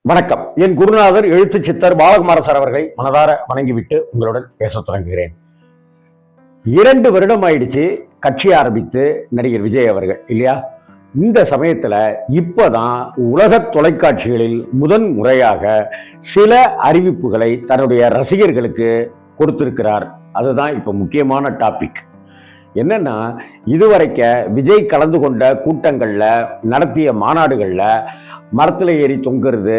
வணக்கம். என் குருநாதர் எழுத்து சித்தர் பாலகுமார சார் அவர்களை மனதார வணங்கிவிட்டு உங்களுடன் பேச தொடங்குகிறேன். 2 வருடம் ஆயிடுச்சு கட்சி ஆரம்பித்து நடிகர் விஜய் அவர்கள் இல்லையா? இந்த சமயத்துல இப்பதான் உலக தொலைக்காட்சிகளில் முதன் முறையாக சில அறிவிப்புகளை தன்னுடைய ரசிகர்களுக்கு கொடுத்திருக்கிறார். அதுதான் இப்ப முக்கியமான டாபிக். என்னன்னா, இதுவரைக்க விஜய் கலந்து கொண்ட கூட்டங்கள்ல, நடத்திய மாநாடுகள்ல மரத்தில் ஏறி தொங்குறது,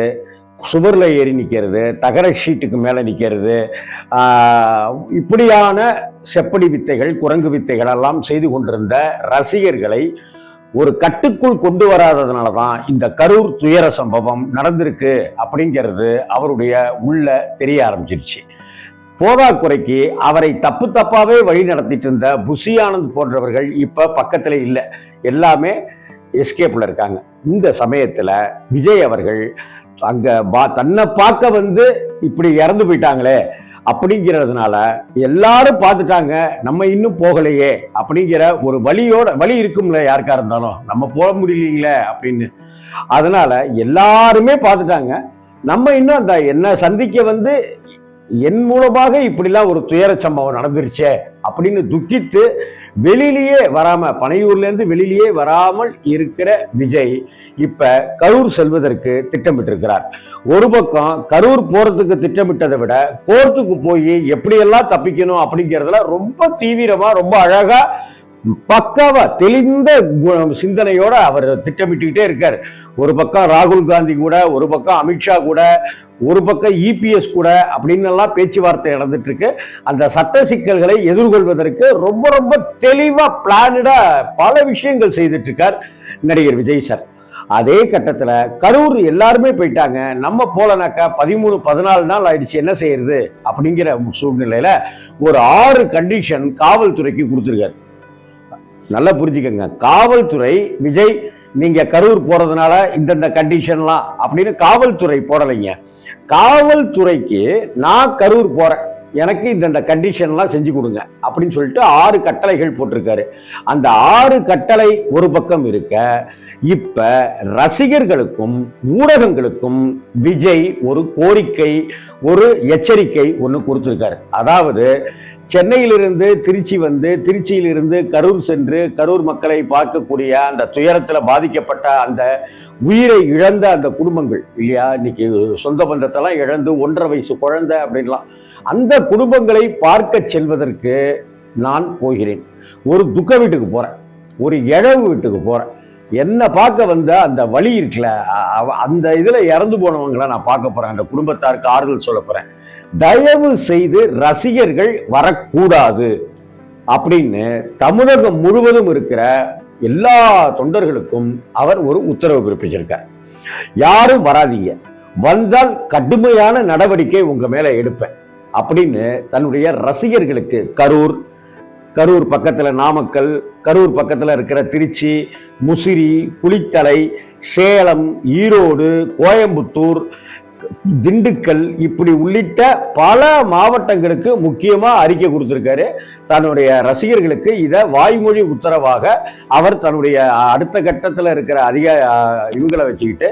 சுவரில் ஏறி நிற்கிறது, தகர ஷீட்டுக்கு மேலே நிற்கிறது, இப்படியான செப்படி வித்தைகள், குரங்கு வித்தைகள் எல்லாம் செய்து கொண்டிருந்த ரசிகர்களை ஒரு கட்டுக்குள் கொண்டு வராததுனால தான் இந்த கரூர் துயர சம்பவம் நடந்திருக்கு அப்படிங்கிறது அவருடைய உள்ள தெரிய ஆரம்பிச்சிருச்சு. போதாக்குறைக்கு அவரை தப்பு தப்பாவே வழி நடத்திட்டு இருந்த புஷி ஆனந்த் போன்றவர்கள் இப்ப பக்கத்துல இல்லை, எல்லாமே எஸ்கேப்ல இருக்காங்க. இந்த சமயத்துல விஜய் அவர்கள் அங்க தன்னை பார்க்க வந்து இப்படி இறந்து போயிட்டாங்களே அப்படிங்கிறதுனால எல்லாரும் பார்த்துட்டாங்க, நம்ம இன்னும் போகலையே அப்படிங்கிற ஒரு வழி இருக்கும்ல, யாருக்கா இருந்தாலும் நம்ம போக முடியலீங்களே அப்படின்னு. அதனால எல்லாருமே பார்த்துட்டாங்க, நம்ம இன்னும் அந்த என்ன சந்திக்க வந்து என் மூலமாக இப்படிலாம் ஒரு துயர சம்பவம் நடந்துருச்சே அப்படின்னு துக்கித்து வெளியிலேயே வராம, பனையூர்ல இருந்து வெளியிலேயே வராமல் இருக்கிற விஜய் இப்ப கரூர் செல்வதற்கு திட்டமிட்டிருக்கிறார். ஒரு பக்கம் கரூர் போறதுக்கு திட்டமிட்டதை விட கோர்ட்டுக்கு போய் எப்படியெல்லாம் தப்பிக்கணும் அப்படிங்கிறதுல ரொம்ப தீவிரமா, ரொம்ப அழகா, பக்காவா தெளிந்த சிந்தனையோட அவர் திட்டமிட்டுக்கிட்டே இருக்கார். ஒரு பக்கம் ராகுல் காந்தி கூட, ஒரு பக்கம் அமித்ஷா கூட, ஒரு பக்கம் இபிஎஸ் கூட அப்படின்னு எல்லாம் பேச்சுவார்த்தை நடந்துட்டு இருக்கு. அந்த சட்ட சிக்கல்களை எதிர்கொள்வதற்கு ரொம்ப ரொம்ப தெளிவா பிளானடா பல விஷயங்கள் செய்துட்டு இருக்கார் நடிகர் விஜய் சார். அதே கட்டத்துல கரூர் எல்லாருமே போயிட்டாங்க, நம்ம போலனாக்கா 13-14 நாள் ஆயிடுச்சு, என்ன செய்யறது அப்படிங்கிற சூழ்நிலையில ஒரு 6 கண்டிஷன் காவல்துறைக்கு கொடுத்துருக்காரு. நல்லா புரிஞ்சுக்கங்க, காவல்துறை விஜய் நீங்க கரூர் போறதுனால இந்தந்த கண்டிஷன்லாம் அப்படின்னு காவல்துறை போடலைங்க. காவல்துறைக்கு நான் கரூர் போறேன், எனக்கு இந்தந்த கண்டிஷன்லாம் செஞ்சு கொடுங்க அப்படின்னு சொல்லிட்டு 6 கட்டளைகள் போட்டிருக்காரு. அந்த 6 கட்டளை ஒரு பக்கம் இருக்க, இப்ப ரசிகர்களுக்கும் ஊடகங்களுக்கும் விஜய் ஒரு கோரிக்கை, ஒரு எச்சரிக்கை ஒன்று கொடுத்திருக்காரு. அதாவது சென்னையிலிருந்து திருச்சி வந்து, திருச்சியிலிருந்து கரூர் சென்று கரூர் மக்களை பார்க்கக்கூடிய அந்த துயரத்தில் பாதிக்கப்பட்ட அந்த உயிரை இழந்த அந்த குடும்பங்கள் இல்லையா, இன்னைக்கு சொந்த பந்தத்தெல்லாம் இழந்து 1.5 வயசு குழந்தை அப்படின்லாம், அந்த குடும்பங்களை பார்க்க செல்வதற்கு நான் போகிறேன். ஒரு துக்க வீட்டுக்கு போறேன், ஒரு இழவு வீட்டுக்கு போறேன். என்ன பார்க்க வந்த அந்த வழி இருக்குல்ல, அந்த இதுல இறந்து போனவங்களை நான் பார்க்க போறேன், அந்த குடும்பத்தாருக்கு ஆறுதல் சொல்ல போறேன். தயவு செய்து ரசிகர்கள் வரக்கூடாது அப்படின்னு தமிழகம் முழுவதும் இருக்கிற எல்லா தொண்டர்களுக்கும் அவர் ஒரு உத்தரவு பிறப்பிச்சிருக்கார். யாரும் வராதீங்க, வந்தால் கடுமையான நடவடிக்கை உங்க மேல எடுப்பேன் அப்படின்னு தன்னுடைய ரசிகர்களுக்கு கரூர் பக்கத்துல நாமக்கல், கரூர் பக்கத்துல இருக்கிற திருச்சி, முசிறி, குளித்தலை, சேலம், ஈரோடு, கோயம்புத்தூர், திண்டுக்கல் இப்படி உள்ளிட்ட பல மாவட்டங்களுக்கு முக்கியமா அறிக்கை கொடுத்திருக்காரு. தன்னுடைய ரசிகர்களுக்கு இதை வாய்மொழி உத்தரவாக அவர் தன்னுடைய அடுத்த கட்டத்தில் இருக்கிற இவங்களை வச்சுக்கிட்டு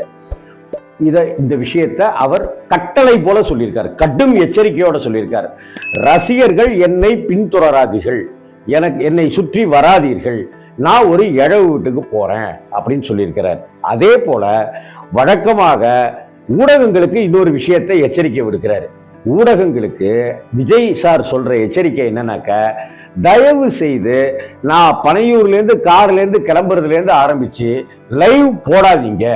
இந்த விஷயத்தை அவர் கட்டளை போல சொல்லியிருக்காரு, கடும் எச்சரிக்கையோட சொல்லியிருக்காரு. ரசிகர்கள் என்னை பின்தொடராதீர்கள், என்னை சுற்றி வராதீர்கள், நான் ஒரு இழவு வீட்டுக்கு போறேன் அப்படின்னு சொல்லியிருக்கிறார். அதே போல வழக்கமாக ஊடகங்களுக்கு இன்னொரு விஷயத்தை எச்சரிக்கை விடுக்கிறாரு. ஊடகங்களுக்கு விஜய் சார் சொல்ற எச்சரிக்கை என்னன்னாக்க, தயவு செய்து நான் பனையூர்லேருந்து கார்லேருந்து கிளம்புறதுலேருந்து ஆரம்பிச்சு லைவ் போடாதீங்க.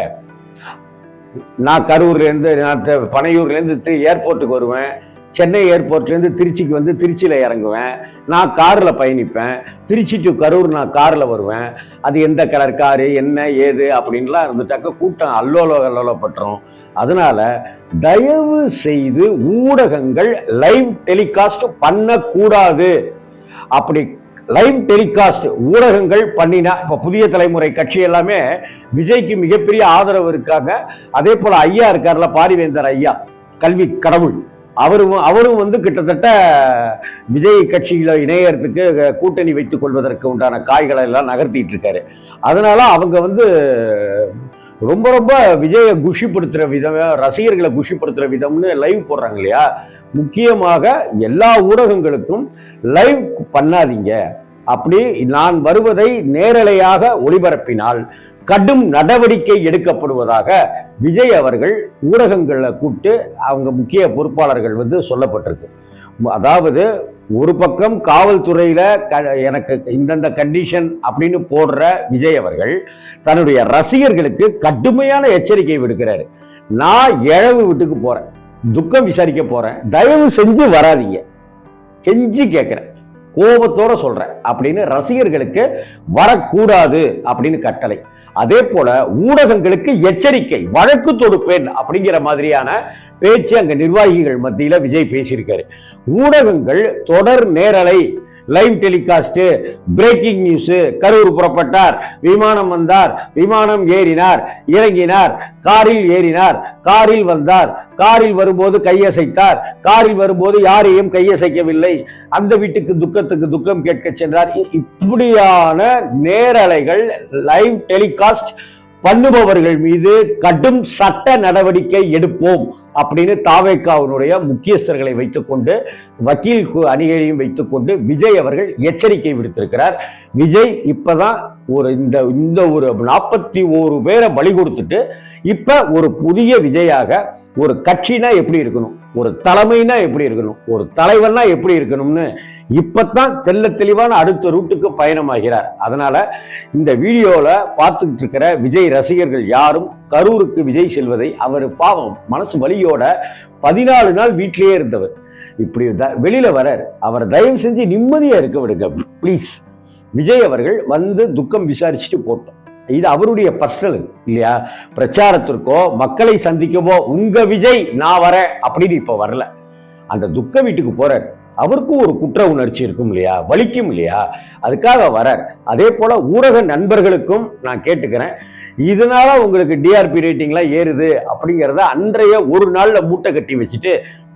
நான் கரூர்லேருந்து, நான் பனையூர்லேருந்து ஏர்போர்ட்டுக்கு வருவேன், சென்னை ஏர்போர்ட்லேருந்து திருச்சிக்கு வந்து திருச்சியில் இறங்குவேன், நான் காரில் பயணிப்பேன், திருச்சி டு கரூர் நான் காரில் வருவேன், அது எந்த கலர் காரு என்ன ஏது அப்படின்லாம் இருந்துட்டாக்க கூட்டம் அல்லோலப்பட்டுரும். அதனால தயவு செய்து ஊடகங்கள் லைவ் டெலிகாஸ்ட் பண்ணக்கூடாது. அப்படி லைவ் டெலிகாஸ்ட் ஊடகங்கள் பண்ணினா, இப்போ புதிய தலைமுறை கட்சி எல்லாமே விஜய்க்கு மிகப்பெரிய ஆதரவு இருக்காங்க. அதே போல ஐயா இருக்கார்ல, பாரிவேந்தர் ஐயா, கல்வி கடவுள், அவரும் வந்து கிட்டத்தட்ட விஜய் கட்சியில இணையறதுக்கு கூட்டணி வைத்துக் கொள்வதற்கு உண்டான காய்களை எல்லாம் நகர்த்திட்டு இருக்காரு. அதனால அவங்க வந்து ரொம்ப ரொம்ப விஜயை குஷிப்படுத்துற விதம், ரசிகர்களை குஷிப்படுத்துற விதம்னு லைவ் போடுறாங்க இல்லையா. முக்கியமாக எல்லா ஊடகங்களுக்கும் லைவ் பண்ணாதீங்க, அப்படி நான் வருவதை நேரலையாக ஒளிபரப்பினால் கடும் நடவடிக்கை எடுக்கப்படுவதாக விஜய் அவர்கள் ஊடகங்களை கூப்பிட்டு அவங்க முக்கிய பொறுப்பாளர்கள் சொல்லப்பட்டிருக்கு. அதாவது ஒரு பக்கம் காவல்துறையில எனக்கு இந்தந்த கண்டிஷன் அப்படின்னு போடுற விஜய் அவர்கள் தன்னுடைய ரசிகர்களுக்கு கடுமையான எச்சரிக்கை விடுக்கிறாரு. நான் இழவு வீட்டுக்கு போறேன், துக்கம் விசாரிக்க போறேன், தயவு செஞ்சு வராதீங்க, கெஞ்சி கேட்கிறேன், கோபத்தோட சொல்றேன் அப்படின்னு ரசிகர்களுக்கு வரக்கூடாது அப்படின்னு கட்டளை. அதே போல ஊடகங்களுக்கு எச்சரிக்கை, வழக்கு தொடுப்பேன் அப்படிங்கிற மாதிரியான பேச்சு அங்க நிர்வாகிகள் மத்தியில விஜய் பேசியிருக்காரு. ஊடகங்கள் தொடர் நேரலை, live telecast, breaking news, Karur புறப்பட்டார், விமானம் வந்தார், விமானம் ஏறினார், இறங்கினார், காரில் ஏறினார், காரில் வந்தார், காரில் வரும்போது கையசைத்தார், காரில் வரும்போது யாரையும் கையசைக்கவில்லை, அந்த வீட்டுக்கு துக்கத்துக்கு துக்கம் கேட்க சென்றார், இப்படியான நேரலைகள் லைவ் டெலிகாஸ்ட் பண்ணுபவர்கள் மீது கடும் சட்ட நடவடிக்கை எடுப்போம் அப்படின்னு தாவேக்காவினுடைய முக்கியஸ்தர்களை வைத்துக்கொண்டு வக்கீல் அணிகளையும் வைத்துக்கொண்டு விஜய் அவர்கள் எச்சரிக்கை விடுத்திருக்கிறார். விஜய் இப்பதான் இந்த ஒரு 41 பேரை பலி கொடுத்துட்டு இப்ப ஒரு புதிய விஜயாக, ஒரு கட்சினா எப்படி இருக்கணும், ஒரு தலைமைனா எப்படி இருக்கணும், ஒரு தலைவர்னா எப்படி இருக்கணும்னு இப்பதான் தெல்ல தெளிவான அடுத்த ரூட்டுக்கு பயணமாகிறார். அதனால இந்த வீடியோல பார்த்துக்கிட்டு இருக்கிற விஜய் ரசிகர்கள் யாரும் கரூருக்கு விஜய் செல்வதை, அவர் பாவம் மனசு வலியோட 14 நாள் வீட்டிலேயே இருந்தவர், இப்படி வெளியில வரார், அவர் தயவு செஞ்சு நிம்மதியா இருக்க விடுங்க பிளீஸ். விஜய் அவர்கள் துக்கம் விசாரிச்சுட்டு போட்டோம், இது அவருடைய பர்சனல் இல்லையா. பிரச்சாரத்திற்கோ மக்களை சந்திக்கவோ உங்க விஜய் நான் வரேன் அப்படின்னு இப்ப வரல, அந்த துக்க வீட்டுக்கு போறார், அவருக்கும் ஒரு குற்ற உணர்ச்சி இருக்கும் இல்லையா, வலிக்கும் இல்லையா, அதுக்காக வரார். அதே போல ஊடக நண்பர்களுக்கும் நான் கேட்டுக்கிறேன், இதனால உங்களுக்கு டிஆர்பி ரேட்டிங்லாம் ஏறுது அப்படிங்கிறத அன்றைய ஒரு நாள்ல மூட்டை கட்டி வச்சுட்டு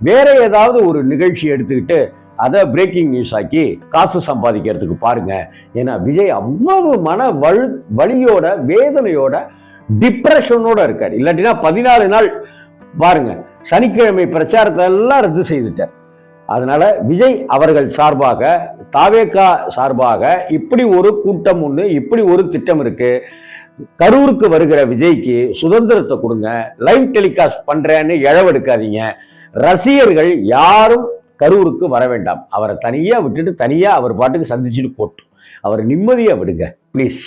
வேற ஏதாவது ஒரு நிகழ்ச்சி எடுத்துக்கிட்டு அதை பிரேக்கிங் நியூஸ் ஆக்கி காசு சம்பாதிக்கிறதுக்கு பாருங்க. ஏன்னா விஜய் அவ்வளவு வலியோட, வேதனையோட, டிப்ரெஷனோட இருக்காரு. இல்லாட்டினா 14 நாள் பாருங்க, சனிக்கிழமை பிரச்சாரத்தை எல்லாம் ரத்து செய்துட்டார். அதனால விஜய் அவர்கள் சார்பாக, தாவேகா சார்பாக இப்படி ஒரு கூட்டம் ஒண்ணு, இப்படி ஒரு திட்டம் இருக்கு. கரூருக்கு வருகிற விஜய்க்கு சுதந்திரத்தை கொடுங்க, லைவ் டெலிகாஸ்ட் பண்றேன்னு இழவெடுக்காதீங்க. ரசிகர்கள் யாரும் கரூருக்கு வர வேண்டாம், அவரை தனியா விட்டுட்டு தனியா அவர் பாட்டுக்கு சந்திச்சுட்டு போட்டோம், அவரை நிம்மதியா விடுங்க பிளீஸ்.